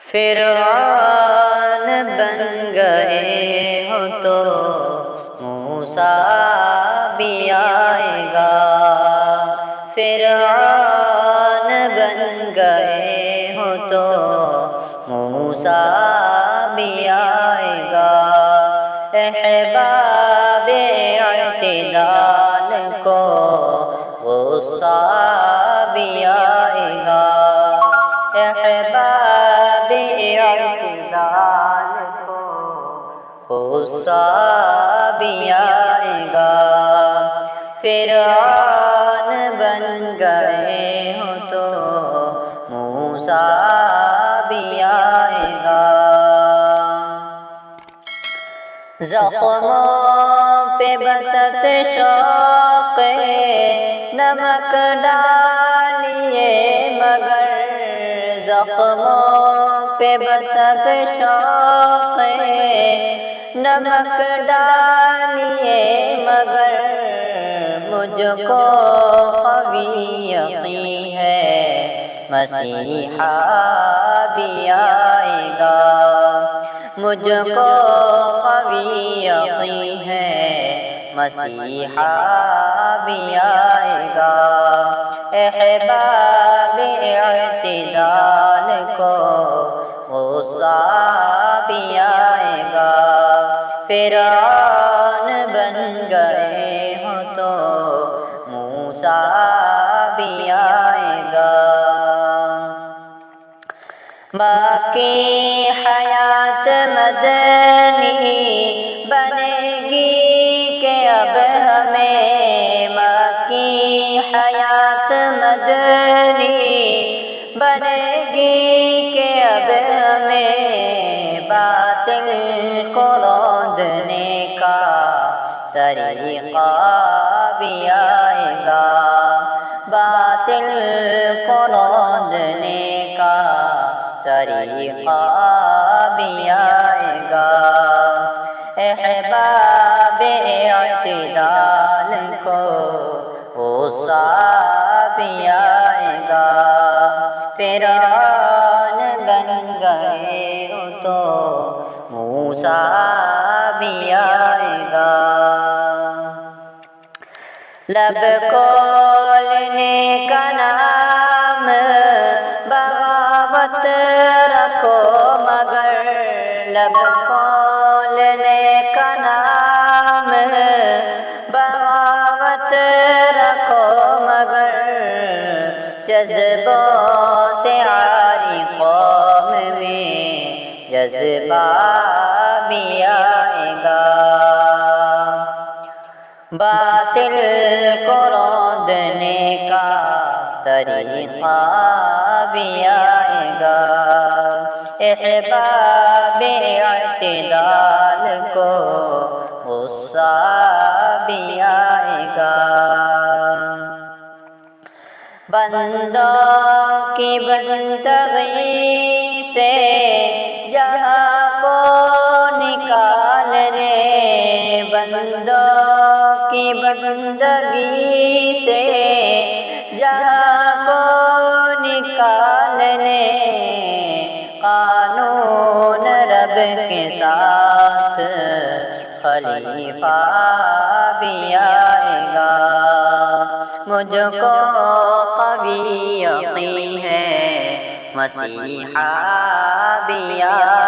فرعون بن گئے ہو تو موسیٰ بھی آئے گا، فرعون بن گئے ہو تو موسیٰ بھی آئے گا، احباب اعتدال کو غصہ بھی آئے گا، احباب اعتدال کو غصہ بھی آئے گا، فرعون بن گئے ہو تو موسیٰ بھی آئے گا، زخموں پہ بسط شوق نمک ڈالیے مگر، زخموں پہ بسط شوق نمک ڈالیے مگر، مجھ کو قوی یقین ہے مسیحا بھی آئے گا، مجھ کو قوی یقین ہے مسیحا بھی آئے گا، احباب اعتدال کو غصہ بھی آئے گا، فرعون بن گئے ہو تو موسیٰ بھی آئے گا، باقی حیات مدنی بنے گی کہ اب ہمیں، باقی حیات مدنی بنے گی کہ اب ہمیں، باطل کو روندنے کا طریقہ بھی آئے گا، باطل کو روندنے کا طریقہ بھی آئے گا، احباب اعتدال کو غصہ بھی آئے گا، فرعون بن گئے ہو تو موسیٰ بھی آئے گا، لب کھولنے کا نام بغاوت رکھو مگر، لب کھولنے کا نام بغاوت رکھو مگر، جذبوں سے عاری قوم میں جذبہ بھی آئے گا، باطل کو روندنے کا طریقہ بھی آئے گا، احباب اعتدال کو غصہ بھی آئے گا، بندوں کی بندگی سے جہاں کو نکال دے، بندوں کی بندگی سے جہاں کو نکال دے، قانون رب کے ساتھ خلیفہ بھی آئے گا، مجھ کو قوی یقین ہے مسیحا بھی آئے گا،